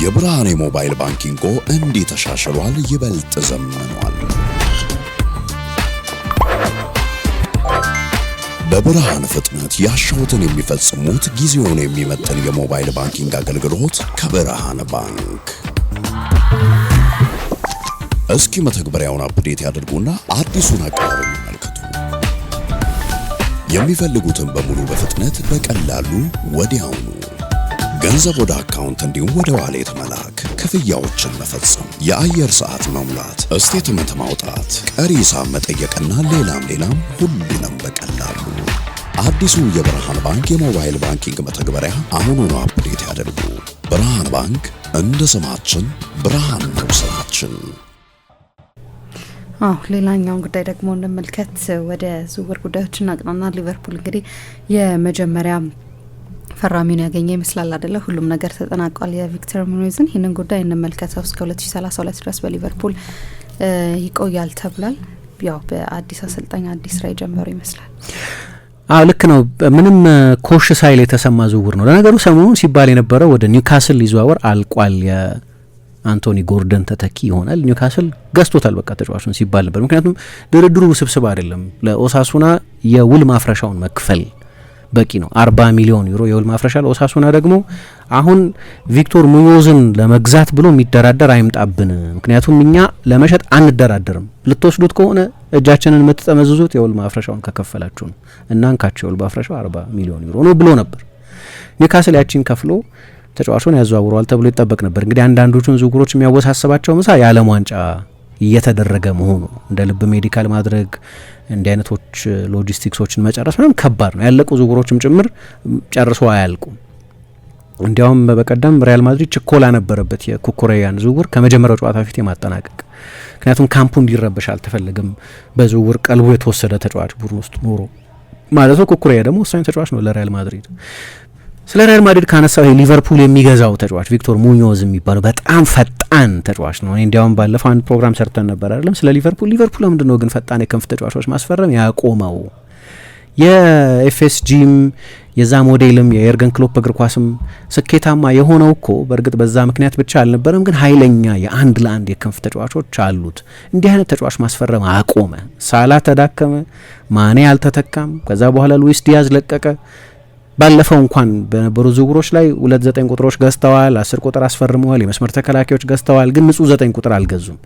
የብርሃን የሞባይል ባንኪንግ እንዲህ ተሻሽሏል፣ ይበልጥ ዘመኗል። በብርሃን ፍጥነት ያሻውትን የሚፈጽሙት ጊዜውን የሚመጥን የሞባይል ባንኪንግ አገልግሎት ከብርሃን ባንክ። እስኪ መተግበሪያውን አፕዴት ያድርጉና አዲሱን አቀራረብ ይመልከቱ። የሚፈልጉትን በሙሉ በፍጥነት በቀላሉ ወዲያውኑ ገንዘብ ወደ አካውንት እንዲሁም ወደ ዋሌት መላክ፣ ክፍያዎችን መፈጸም፣ የአየር ሰዓት መሙላት፣ ስቴትመንት ማውጣት፣ ቀሪ ሂሳብ መጠየቅና ሌላም ሁሉንም በቀላሉ። አዲሱ የብርሃን ባንክ የሞባይል ባንኪንግ መተግበሪያ አሁኑኑ አፕዴት ያድርጉ። ብርሃን ባንክ እንደ ስማችን ብርሃን ነው ስራችን። ሌላኛውን ጉዳይ ደግሞ እንመልከት። ወደ ዝውውር ጉዳዮች እናቅናና ሊቨርፑል እንግዲህ የመጀመሪያ ፈራሚውን ያገኘ ይመስላል አይደለ? ሁሉም ነገር ተጠናቋል። የቪክተር ሙኒዝን ይህንን ጉዳይ እንመልከተው። እስከ 2032 ድረስ በሊቨርፑል ይቆያል ተብሏል። ያው በአዲስ አሰልጣኝ አዲስ ስራ የጀመሩ ይመስላል። ልክ ነው። ምንም ኮሽ ሳይል የተሰማ ዝውውር ነው። ለነገሩ ሰሞኑን ሲባል የነበረው ወደ ኒውካስል ሊዘዋወር አልቋል፣ የአንቶኒ ጎርደን ተተኪ ይሆናል፣ ኒውካስል ገዝቶታል በቃ ተጫዋቹን ሲባል ነበር። ምክንያቱም ድርድሩ ውስብስብ አይደለም። ለኦሳሱና የውል ማፍረሻውን መክፈል በቂ ነው። 40 ሚሊዮን ዩሮ የውል ማፍረሻ ለኦሳሱና ደግሞ አሁን ቪክቶር ሙኞዝን ለመግዛት ብሎ የሚደራደር አይምጣብን፣ ምክንያቱም እኛ ለመሸጥ አንደራደርም፣ ልትወስዱት ከሆነ እጃችንን የምትጠመዝዙት የውል ማፍረሻውን ከከፈላችሁ ነው፣ እናንካቸው የውል ማፍረሻው 40 ሚሊዮን ዩሮ ነው ብሎ ነበር። ኒውካስል ያቺን ከፍሎ ተጫዋቹን ያዘዋውረዋል ተብሎ ይጠበቅ ነበር። እንግዲህ አንዳንዶቹን ዝውውሮች የሚያወሳስባቸው ምሳ የዓለም ዋንጫ እየተደረገ መሆኑ፣ እንደ ልብ ሜዲካል ማድረግ፣ እንዲህ አይነቶች ሎጂስቲክሶችን መጨረስ ምንም ከባድ ነው። ያለቁ ዝውውሮችም ጭምር ጨርሶ አያልቁም። እንዲያውም በቀደም ሪያል ማድሪድ ችኮላ ነበረበት የኩኩሬያን ዝውውር ከመጀመሪያው ጨዋታ ፊት የማጠናቀቅ፣ ምክንያቱም ካምፑ እንዲረበሽ አልተፈለገም። በዝውውር ቀልቡ የተወሰደ ተጫዋች ቡድን ውስጥ ኖሮ ማለት ነው። ኩኩሬያ ደግሞ ወሳኝ ተጫዋች ነው ለሪያል ማድሪድ። ስለ ሪያል ማድሪድ ካነሳው ሊቨርፑል የሚገዛው ተጫዋች ቪክቶር ሙኞዝ የሚባለው በጣም ፈጣን ተጫዋች ነው። እኔ እንዲያውም ባለፈው አንድ ፕሮግራም ሰርተን ነበር አይደለም ስለ ሊቨርፑል ለምንድነው ግን ፈጣን የክንፍ ተጫዋቾች ማስፈረም ያቆመው? የኤፍኤስጂም የዛ ሞዴልም የኤርገን ክሎፕ እግር ኳስም ስኬታማ የሆነው እኮ በእርግጥ በዛ ምክንያት ብቻ አልነበረም፣ ግን ኃይለኛ የአንድ ለአንድ የክንፍ ተጫዋቾች አሉት። እንዲህ አይነት ተጫዋች ማስፈረም አቆመ። ሳላ ተዳከመ፣ ማኔ አልተተካም። ከዛ በኋላ ሉዊስ ዲያዝ ለቀቀ። ባለፈው እንኳን በነበሩ ዝውውሮች ላይ 29 ቁጥሮች ገዝተዋል፣ 10 ቁጥር አስፈርመዋል፣ የመስመር ተከላካዮች ገዝተዋል። ግን ንጹህ 9 ቁጥር አልገዙም።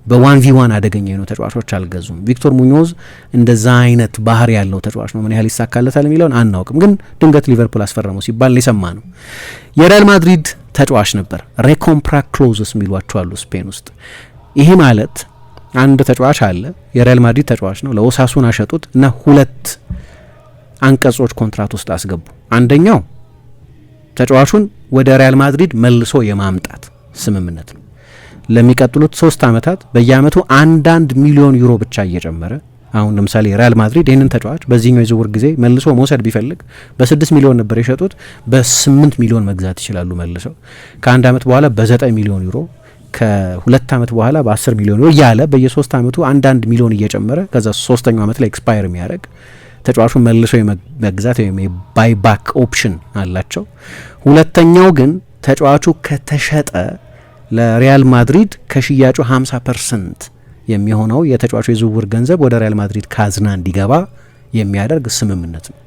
በ1v1 አደገኛ የሆኑ ተጫዋቾች አልገዙም። ቪክቶር ሙኞዝ እንደዛ አይነት ባህሪ ያለው ተጫዋች ነው። ምን ያህል ይሳካለታል የሚለውን አናውቅም፣ ግን ድንገት ሊቨርፑል አስፈረመው ሲባል ሊሰማ ነው። የሪያል ማድሪድ ተጫዋች ነበር። ሬኮምፕራ ክሎዝስ የሚሏቸው አሉ ስፔን ውስጥ። ይሄ ማለት አንድ ተጫዋች አለ፣ የሪያል ማድሪድ ተጫዋች ነው፣ ለኦሳሱና ሸጡት እና ሁለት አንቀጾች ኮንትራት ውስጥ አስገቡ። አንደኛው ተጫዋቹን ወደ ሪያል ማድሪድ መልሶ የማምጣት ስምምነት ነው። ለሚቀጥሉት 3 ዓመታት በየአመቱ 1 ሚሊዮን ዩሮ ብቻ እየጨመረ፣ አሁን ለምሳሌ ሪያል ማድሪድ ይህንን ተጫዋች በዚህኛው የዝውውር ጊዜ መልሶ መውሰድ ቢፈልግ በ6 ሚሊዮን ነበር የሸጡት፣ በ8 ሚሊዮን መግዛት ይችላሉ መልሰው። ከአንድ አመት በኋላ በ9 ሚሊዮን ዩሮ፣ ከ2 አመት በኋላ በ10 ሚሊዮን ዩሮ እያለ በየ3 አመቱ 1 ሚሊዮን እየጨመረ ከዛ 3ኛው አመት ላይ ኤክስፓየር የሚያደርግ ተጫዋቹን መልሶ የመግዛት ወይም የባይባክ ኦፕሽን አላቸው። ሁለተኛው ግን ተጫዋቹ ከተሸጠ ለሪያል ማድሪድ ከሽያጩ 50% የሚሆነው የተጫዋቹ የዝውውር ገንዘብ ወደ ሪያል ማድሪድ ካዝና እንዲገባ የሚያደርግ ስምምነት ነው።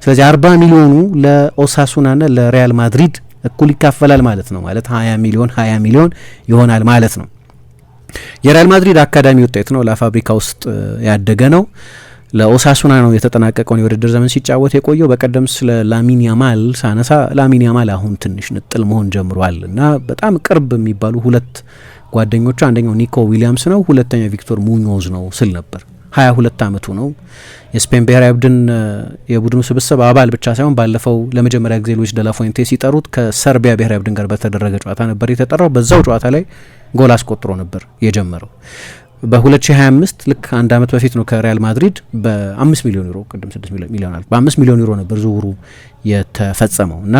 ስለዚህ 40 ሚሊዮኑ ለኦሳሱናና ለሪያል ማድሪድ እኩል ይካፈላል ማለት ነው። ማለት 20 ሚሊዮን ይሆናል ማለት ነው። የሪያል ማድሪድ አካዳሚ ውጤት ነው። ለፋብሪካ ውስጥ ያደገ ነው። ለኦሳሱና ነው የተጠናቀቀውን የውድድር ዘመን ሲጫወት የቆየው። በቀደም ስለ ላሚን ያማል ሳነሳ ላሚን ያማል አሁን ትንሽ ንጥል መሆን ጀምሯል እና በጣም ቅርብ የሚባሉ ሁለት ጓደኞቹ አንደኛው ኒኮ ዊሊያምስ ነው፣ ሁለተኛው ቪክቶር ሙኞዝ ነው ስል ነበር። 22 ዓመቱ ነው። የስፔን ብሔራዊ ቡድን የቡድኑ ስብስብ አባል ብቻ ሳይሆን ባለፈው ለመጀመሪያ ጊዜ ሉዊስ ደላፎንቴ ሲጠሩት ከሰርቢያ ብሔራዊ ቡድን ጋር በተደረገ ጨዋታ ነበር የተጠራው። በዛው ጨዋታ ላይ ጎል አስቆጥሮ ነበር የጀመረው። በ2025 ልክ አንድ አመት በፊት ነው ከሪያል ማድሪድ በ5 ሚሊዮን ዩሮ ቅድም 6 ሚሊዮን አልኩ፣ በ5 ሚሊዮን ዩሮ ነበር ዝውውሩ የተፈጸመው እና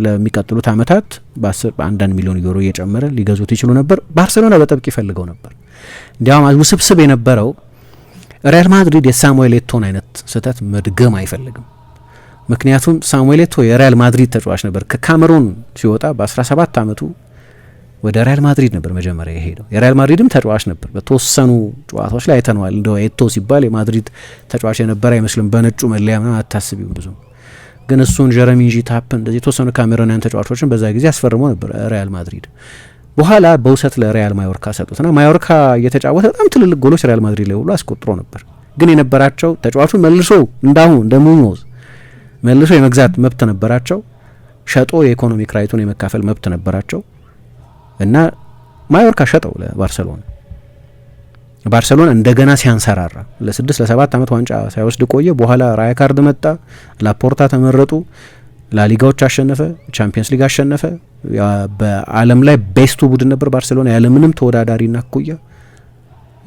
ለሚቀጥሉት አመታት በ1 ሚሊዮን ዩሮ እየጨመረ ሊገዙት ይችሉ ነበር። ባርሴሎና በጥብቅ ይፈልገው ነበር። እንዲያውም ውስብስብ የነበረው ሪያል ማድሪድ የሳሙኤል ኤቶን አይነት ስህተት መድገም አይፈልግም። ምክንያቱም ሳሙኤል ኤቶ የሪያል ማድሪድ ተጫዋች ነበር። ከካሜሩን ሲወጣ በ17 አመቱ ወደ ሪያል ማድሪድ ነበር መጀመሪያ የሄደው። የሪያል ማድሪድም ተጫዋች ነበር። በተወሰኑ ጨዋታዎች ላይ አይተነዋል። እንደው ኤቶ ሲባል የማድሪድ ተጫዋች የነበረ አይመስልም። በነጩ መለያ ምናምን አታስቢውም ብዙ። ግን እሱን ጀረሚ ጂታፕ እንደዚህ የተወሰኑ ካሜሮናውያን ተጫዋቾችን በዛ ጊዜ አስፈርሞ ነበር ሪያል ማድሪድ። በኋላ በውሰት ለሪያል ማዮርካ ሰጡትና ማዮርካ እየተጫወተ በጣም ትልልቅ ጎሎች ሪያል ማድሪድ ላይ ሁሉ አስቆጥሮ ነበር። ግን የነበራቸው ተጫዋቹን መልሶ እንዳሁን እንደ ሙኞዝ መልሶ የመግዛት መብት ነበራቸው። ሸጦ የኢኮኖሚክ ራይቱን የመካፈል መብት ነበራቸው እና ማዮርካ ሸጠው ለባርሰሎና። ባርሰሎና እንደገና ሲያንሰራራ ለ6 ለ7 ዓመት ዋንጫ ሳይወስድ ቆየ። በኋላ ራያ ካርድ መጣ፣ ላፖርታ ተመረጡ፣ ላሊጋዎች አሸነፈ፣ ቻምፒየንስ ሊግ አሸነፈ። በዓለም ላይ ቤስቱ ቡድን ነበር ባርሰሎና ያለምንም ተወዳዳሪና እኩያ።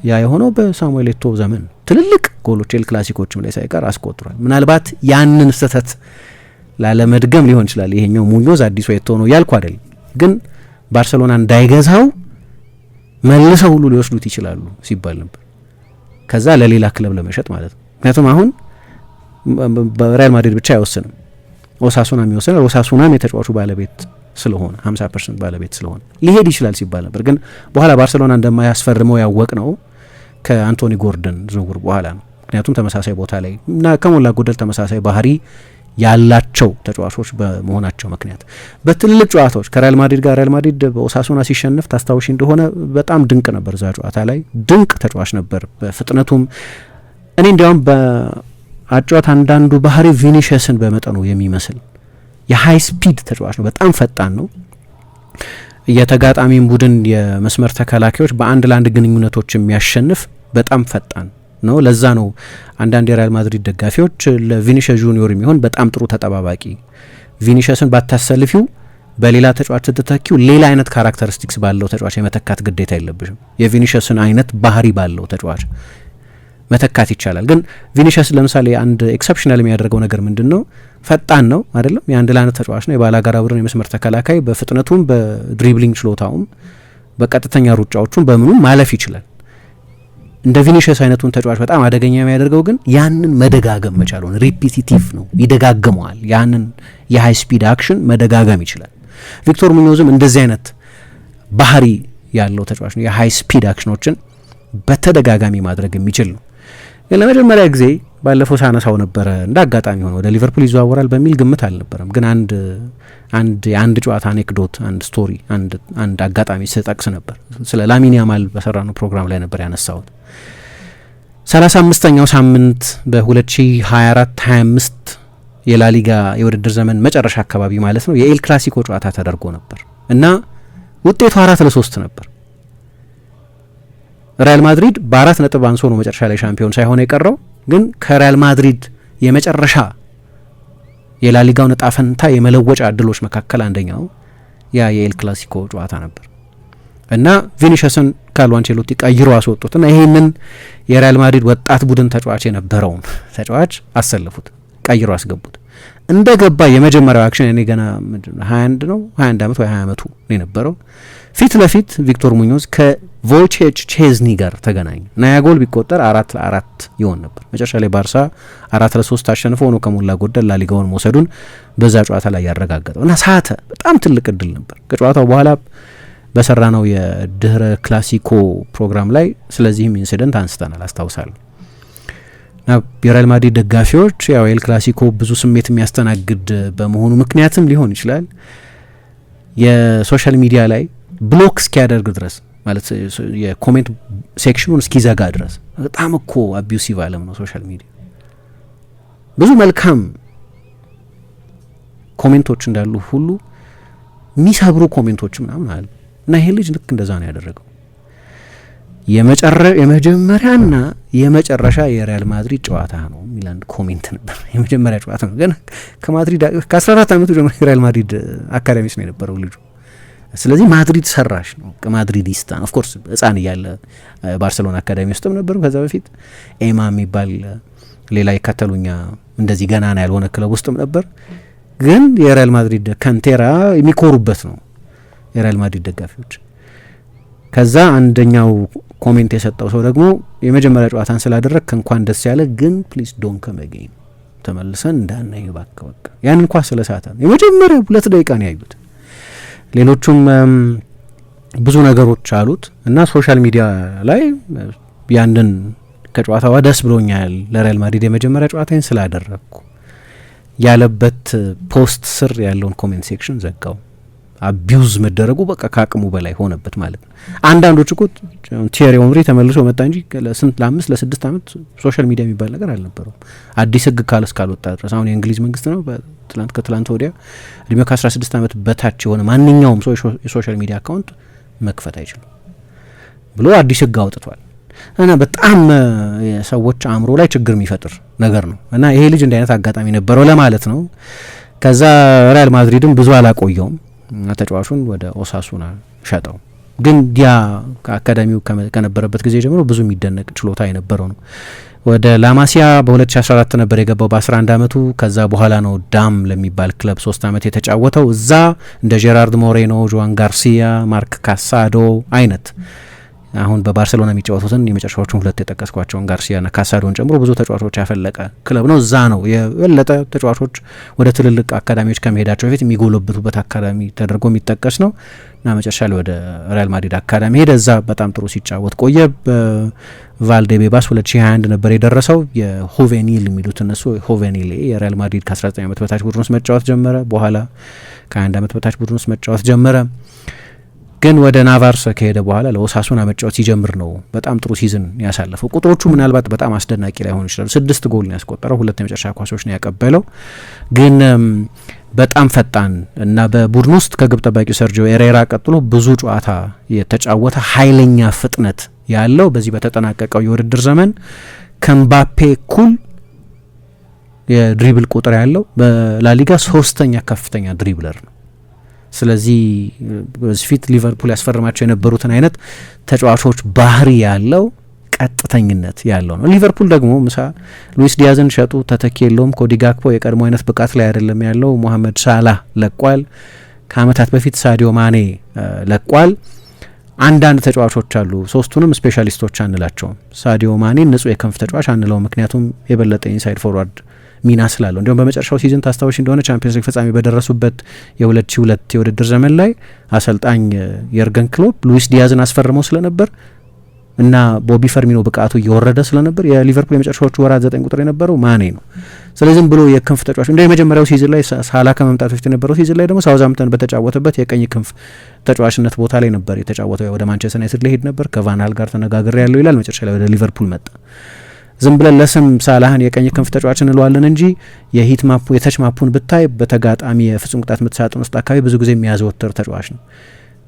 ያ የሆነው በሳሙኤል ኤቶ ዘመን ትልልቅ ጎሎች ኤል ክላሲኮችም ላይ ሳይቀር አስቆጥሯል። ምናልባት ያንን ስህተት ላለመድገም ሊሆን ይችላል ይሄኛው ሙኞዝ አዲሱ ኤቶ ነው ያልኩ አይደል፣ ግን ባርሰሎና እንዳይገዛው መልሰው ሁሉ ሊወስዱት ይችላሉ ሲባል ነበር። ከዛ ለሌላ ክለብ ለመሸጥ ማለት ነው። ምክንያቱም አሁን በሪያል ማድሪድ ብቻ አይወስንም፣ ኦሳሱና የሚወስነው ኦሳሱናም የተጫዋቹ ባለቤት ስለሆነ 50% ባለቤት ስለሆነ ሊሄድ ይችላል ሲባል ነበር። ግን በኋላ ባርሰሎና እንደማያስፈርመው ያወቅ ነው ከአንቶኒ ጎርደን ዝውውር በኋላ ነው። ምክንያቱም ተመሳሳይ ቦታ ላይ እና ከሞላ ጎደል ተመሳሳይ ባህሪ ያላቸው ተጫዋቾች በመሆናቸው ምክንያት በትልልቅ ጨዋታዎች ከሪያል ማድሪድ ጋር ሪያል ማድሪድ በኦሳሱና ሲሸነፍ ታስታውሺ እንደሆነ በጣም ድንቅ ነበር። እዛ ጨዋታ ላይ ድንቅ ተጫዋች ነበር በፍጥነቱም። እኔ እንዲያውም በአጫዋት አንዳንዱ ባህሪ ቪኒሽስን በመጠኑ የሚመስል የሃይ ስፒድ ተጫዋች ነው። በጣም ፈጣን ነው። የተጋጣሚን ቡድን የመስመር ተከላካዮች በአንድ ለአንድ ግንኙነቶች የሚያሸንፍ በጣም ፈጣን ነው። ለዛ ነው አንዳንድ የሪያል ማድሪድ ደጋፊዎች ለቪኒሽስ ጁኒዮር የሚሆን በጣም ጥሩ ተጠባባቂ፣ ቪኒሽስን ባታሰልፊው በሌላ ተጫዋች ስትተኪው ሌላ አይነት ካራክተሪስቲክስ ባለው ተጫዋች የመተካት ግዴታ የለብሽም፣ የቪኒሽስን አይነት ባህሪ ባለው ተጫዋች መተካት ይቻላል። ግን ቪኒሽስ ለምሳሌ አንድ ኤክሰፕሽናል የሚያደርገው ነገር ምንድን ነው? ፈጣን ነው አይደለም፣ የአንድ ለአንድ ተጫዋች ነው። የባላጋራ ቡድን የመስመር ተከላካይ በፍጥነቱም በድሪብሊንግ ችሎታውም በቀጥተኛ ሩጫዎቹም በምኑም ማለፍ ይችላል። እንደ ቪኒሽስ አይነቱን ተጫዋች በጣም አደገኛ የሚያደርገው ግን ያንን መደጋገም መቻሉ ነው። ሪፒቲቲቭ ነው፣ ይደጋግመዋል። ያንን የሃይ ስፒድ አክሽን መደጋገም ይችላል። ቪክቶር ሙኞዝም እንደዚህ አይነት ባህሪ ያለው ተጫዋች ነው። የሃይ ስፒድ አክሽኖችን በተደጋጋሚ ማድረግ የሚችል ነው። ለመጀመሪያ ጊዜ ባለፈው ሳነሳው ነበረ እንደ አጋጣሚ ሆነ ወደ ሊቨርፑል ይዘዋወራል በሚል ግምት አልነበረም። ግን አንድ ጨዋታ አኔክዶት፣ አንድ ስቶሪ፣ አንድ አጋጣሚ ስጠቅስ ነበር። ስለ ላሚን ያማል በሰራነው ፕሮግራም ላይ ነበር ያነሳሁት። 35ኛው ሳምንት በ2024-25 የላሊጋ የውድድር ዘመን መጨረሻ አካባቢ ማለት ነው የኤል ክላሲኮ ጨዋታ ተደርጎ ነበር እና ውጤቱ 4-3 ነበር። ሪያል ማድሪድ በ4 ነጥብ አንሶ ነው መጨረሻ ላይ ሻምፒዮን ሳይሆን የቀረው። ግን ከሪያል ማድሪድ የመጨረሻ የላሊጋው ዕጣ ፈንታ የመለወጫ እድሎች መካከል አንደኛው ያ የኤል ክላሲኮ ጨዋታ ነበር እና ቪኒሽስን ካርሎ አንቼሎቲ ቀይሮ አስወጡትና ይሄንን የሪያል ማድሪድ ወጣት ቡድን ተጫዋች የነበረውን ተጫዋች አሰለፉት፣ ቀይሮ አስገቡት። እንደገባ የመጀመሪያው አክሽን እኔ ገና 21 ዓመት ወይ 20 ዓመቱ ነው የነበረው። ፊት ለፊት ቪክቶር ሙኞዝ ከቮይቼክ ቼዝኒ ጋር ተገናኙ እና ያ ጎል ቢቆጠር 4-4 ይሆን ነበር። መጨረሻ ላይ ባርሳ 4-3 አሸንፎ ነው ከሞላ ጎደል ላሊጋውን መውሰዱን በዛ ጨዋታ ላይ ያረጋገጠው እና ሳተ። በጣም ትልቅ እድል ነበር። ከጨዋታው በኋላ በሰራ ነው የድህረ ክላሲኮ ፕሮግራም ላይ ስለዚህም ኢንሲደንት አንስተናል አስታውሳለሁ። እና የሪያል ማድሪድ ደጋፊዎች ያው ኤል ክላሲኮ ብዙ ስሜት የሚያስተናግድ በመሆኑ ምክንያትም ሊሆን ይችላል የሶሻል ሚዲያ ላይ ብሎክ እስኪያደርግ ድረስ ማለት የኮሜንት ሴክሽኑን እስኪዘጋ ድረስ በጣም እኮ አቢዩሲቭ ዓለም ነው ሶሻል ሚዲያ። ብዙ መልካም ኮሜንቶች እንዳሉ ሁሉ የሚሰብሩ ኮሜንቶች ምናምን አሉ እና ይሄ ልጅ ልክ እንደዛ ነው ያደረገው። የመጀመሪያና የመጨረሻ የሪያል ማድሪድ ጨዋታ ነው የሚል አንድ ኮሜንት ነበር። የመጀመሪያ ጨዋታ ነው ግን ከማድሪድ ከ14 ዓመቱ ጀምሮ የሪያል ማድሪድ አካዳሚስ ነው የነበረው ልጁ። ስለዚህ ማድሪድ ሰራሽ ነው፣ ከማድሪዲስታ ኦፍ ኮርስ ህጻን እያለ ባርሴሎና አካዳሚ ውስጥም ነበር። ከዛ በፊት ኤማ የሚባል ሌላ የካታሉኛ እንደዚህ ገናና ያልሆነ ክለብ ውስጥም ነበር። ግን የሪያል ማድሪድ ካንቴራ የሚኮሩበት ነው የሪያል ማድሪድ ደጋፊዎች። ከዛ አንደኛው ኮሜንት የሰጠው ሰው ደግሞ የመጀመሪያ ጨዋታን ስላደረግ እንኳን ደስ ያለ፣ ግን ፕሊዝ ዶንት ከም አገይን ተመልሰን እንዳናይ ባክ በቃ ያን እንኳን ስለሳተ የመጀመሪያ 2 ደቂቃ ነው ያዩት። ሌሎቹም ብዙ ነገሮች አሉት እና ሶሻል ሚዲያ ላይ ያንን ከጨዋታው ደስ ብሎኛል ለሪያል ማድሪድ የመጀመሪያ ጨዋታዬን ስላደረግኩ ያለበት ፖስት ስር ያለውን ኮሜንት ሴክሽን ዘጋው። አቢዩዝ መደረጉ በቃ ካቅሙ በላይ ሆነበት ማለት ነው። አንዳንዶች እኮ ቲየሪ ኦንሪ ተመልሶ መጣ እንጂ ለ5 ለ6 ዓመት ሶሻል ሚዲያ የሚባል ነገር አልነበረውም። አዲስ ህግ ካልወጣ ድረስ አሁን የእንግሊዝ መንግስት ነው ከትላንት ወዲያ እድሜው ከ16 ዓመት በታች የሆነ ማንኛውም ሰው የሶሻል ሚዲያ አካውንት መክፈት አይችልም ብሎ አዲስ ህግ አውጥቷል። እና በጣም ሰዎች አእምሮ ላይ ችግር የሚፈጥር ነገር ነው እና ይሄ ልጅ እንዲህ አይነት አጋጣሚ ነበረው ለማለት ነው። ከዛ ሪያል ማድሪድም ብዙ አላቆየውም፣ ተጫዋቹን ወደ ኦሳሱና ሸጠው። ግን ያ ከአካዳሚው ከነበረበት ጊዜ ጀምሮ ብዙ የሚደነቅ ችሎታ የነበረው ነው። ወደ ላማሲያ በ2014 ነበር የገባው በ11 ዓመቱ። ከዛ በኋላ ነው ዳም ለሚባል ክለብ 3 ዓመት የተጫወተው። እዛ እንደ ጄራርድ ሞሬኖ፣ ጆዋን ጋርሲያ፣ ማርክ ካሳዶ አይነት አሁን በባርሴሎና የሚጫወቱትን የመጨረሻዎቹን 2 የጠቀስኳቸውን ጋርሲያና ካሳዶን ጨምሮ ብዙ ተጫዋቾች ያፈለቀ ክለብ ነው። እዛ ነው የበለጠ ተጫዋቾች ወደ ትልልቅ አካዳሚዎች ከመሄዳቸው በፊት የሚጎለብቱበት አካዳሚ ተደርጎ የሚጠቀስ ነው እና መጨረሻ ላይ ወደ ሪያል ማድሪድ አካዳሚ ሄደ። እዛ በጣም ጥሩ ሲጫወት ቆየ። በቫልዴቤባስ 2021 ነበር የደረሰው። የሆቬኒል የሚሉት እነሱ ሆቬኒል የሪያል ማድሪድ ከ19 ዓመት በታች ቡድን ውስጥ መጫወት ጀመረ። በኋላ ከ21 ዓመት በታች ቡድን ውስጥ መጫወት ጀመረ። ግን ወደ ናቫርስ ከሄደ በኋላ ለኦሳሱና መጫወት ሲጀምር ነው በጣም ጥሩ ሲዝን ያሳለፈው። ቁጥሮቹ ምናልባት በጣም አስደናቂ ላይሆኑ ይችላሉ። 6 ጎል ነው ያስቆጠረው፣ 2 የመጨረሻ ኳሶች ነው ያቀበለው። ግን በጣም ፈጣን እና በቡድን ውስጥ ከግብ ጠባቂው ሰርጂዮ ኤሬራ ቀጥሎ ብዙ ጨዋታ የተጫወተ ኃይለኛ ፍጥነት ያለው በዚህ በተጠናቀቀው የውድድር ዘመን ከምባፔ እኩል የድሪብል ቁጥር ያለው በላሊጋ 3ኛ ከፍተኛ ድሪብለር ነው። ስለዚህ በዚህ ፊት ሊቨርፑል ያስፈርማቸው የነበሩትን አይነት ተጫዋቾች ባህሪ ያለው ቀጥተኝነት ያለው ነው። ሊቨርፑል ደግሞ ምሳ ሉዊስ ዲያዝን ሸጡ፣ ተተኪ የለውም። ኮዲ ጋክፖ የቀድሞ አይነት ብቃት ላይ አይደለም ያለው። ሞሐመድ ሳላህ ለቋል። ከአመታት በፊት ሳዲዮ ማኔ ለቋል። አንዳንድ ተጫዋቾች አሉ፣ ሶስቱንም ስፔሻሊስቶች አንላቸውም። ሳዲዮ ማኔ ንጹህ የክንፍ ተጫዋች አንለው፣ ምክንያቱም የበለጠ ኢንሳይድ ፎርዋርድ ሚና ስላለው። እንዲሁም በመጨረሻው ሲዝን ታስታውሽ እንደሆነ ቻምፒየንስ ሊግ ፍጻሜ በደረሱበት የ2002 የውድድር ዘመን ላይ አሰልጣኝ የርገን ክሎፕ ሉዊስ ዲያዝን አስፈርመው ስለነበር እና ቦቢ ፈርሚኖ ብቃቱ እየወረደ ስለነበር የሊቨርፑል የመጨረሻዎቹ ወራት 9 ቁጥር የነበረው ማኔ ነው። ስለዚህ ብሎ የክንፍ ተጫዋች እንደ የመጀመሪያው ሲዝን ላይ ሳላ ከመምጣቱ በፊት የነበረው ሲዝን ላይ ደግሞ ሳውዛምፕተን በተጫወተበት የቀኝ ክንፍ ተጫዋችነት ቦታ ላይ ነበር የተጫወተው። ወደ ማንቸስተር ዩናይትድ ሊሄድ ነበር፣ ከቫናል ጋር ተነጋግሬ ያለው ይላል። መጨረሻ ላይ ወደ ሊቨርፑል መጣ። ዝም ብለን ለስም ሳላህን የቀኝ ክንፍ ተጫዋች እንለዋለን እንጂ የሂት ማፑ የተች ማፑን ብታይ በተጋጣሚ የፍጹም ቅጣት ምት ሳጥን ውስጥ አካባቢ ብዙ ጊዜ የሚያዘወትር ተጫዋች ነው፣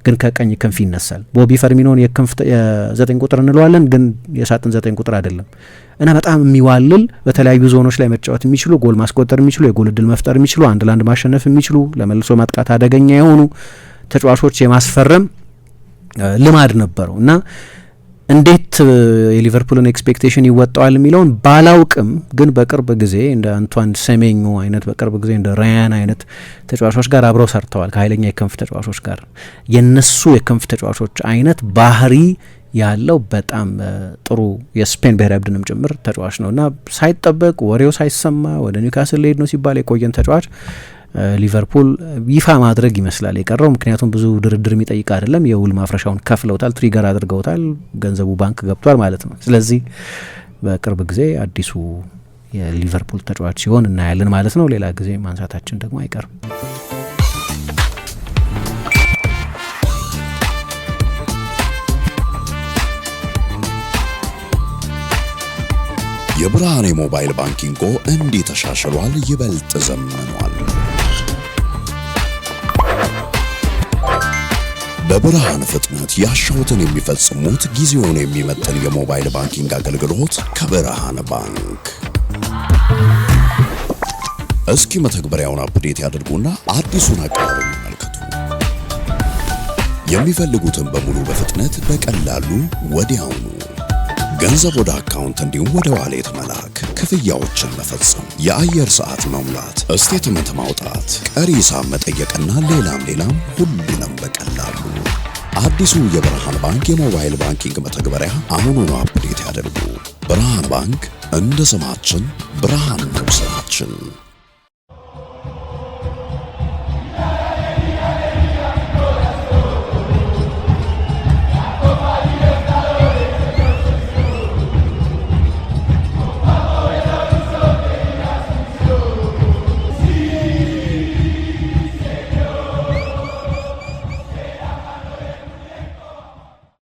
ግን ከቀኝ ክንፍ ይነሳል። ቦቢ ፈርሚኖን የ9 ቁጥር እንለዋለን፣ ግን የሳጥን 9 ቁጥር አይደለም እና በጣም የሚዋልል በተለያዩ ዞኖች ላይ መጫወት የሚችሉ፣ ጎል ማስቆጠር የሚችሉ፣ የጎል እድል መፍጠር የሚችሉ፣ 1-1 ማሸነፍ የሚችሉ፣ ለመልሶ ማጥቃት አደገኛ የሆኑ ተጫዋቾች የማስፈረም ልማድ ነበረው እና እንዴት የሊቨርፑልን ኤክስፔክቴሽን ይወጣዋል የሚለውን ባላውቅም ግን በቅርብ ጊዜ እንደ አንቷን ሴሜኞ አይነት በቅርብ ጊዜ እንደ ራያን አይነት ተጫዋቾች ጋር አብረው ሰርተዋል። ከኃይለኛ የክንፍ ተጫዋቾች ጋር የነሱ የክንፍ ተጫዋቾች አይነት ባህሪ ያለው በጣም ጥሩ የስፔን ብሔራዊ ቡድንም ጭምር ተጫዋች ነው እና ሳይጠበቅ ወሬው ሳይሰማ ወደ ኒውካስል ሊሄድ ነው ሲባል የቆየን ተጫዋች ሊቨርፑል ይፋ ማድረግ ይመስላል የቀረው። ምክንያቱም ብዙ ድርድር የሚጠይቅ አይደለም። የውል ማፍረሻውን ከፍለውታል፣ ትሪገር አድርገውታል፣ ገንዘቡ ባንክ ገብቷል ማለት ነው። ስለዚህ በቅርብ ጊዜ አዲሱ የሊቨርፑል ተጫዋች ሲሆን እናያለን ማለት ነው። ሌላ ጊዜ ማንሳታችን ደግሞ አይቀርም። የብርሃን የሞባይል ባንኪንጎ እንዲህ ተሻሽሏል፣ ይበልጥ ዘምኗል። በብርሃን ፍጥነት ያሻውትን የሚፈጽሙት ጊዜውን የሚመጥን የሞባይል ባንኪንግ አገልግሎት ከብርሃን ባንክ። እስኪ መተግበሪያውን አፕዴት ያድርጉና አዲሱን አቀራረብ ይመልከቱ። የሚፈልጉትን በሙሉ በፍጥነት በቀላሉ ወዲያውኑ ገንዘብ ወደ አካውንት እንዲሁም ወደ ዋሌት መላክ፣ ክፍያዎችን መፈጸም፣ የአየር ሰዓት መሙላት፣ ስቴትመንት ማውጣት፣ ቀሪ ሂሳብ መጠየቅና ሌላም ሁሉንም በቀላሉ። አዲሱ የብርሃን ባንክ የሞባይል ባንኪንግ መተግበሪያ አሁኑኑ አፕዴት ያድርጉ። ብርሃን ባንክ እንደ ስማችን ብርሃን ነው ስራችን።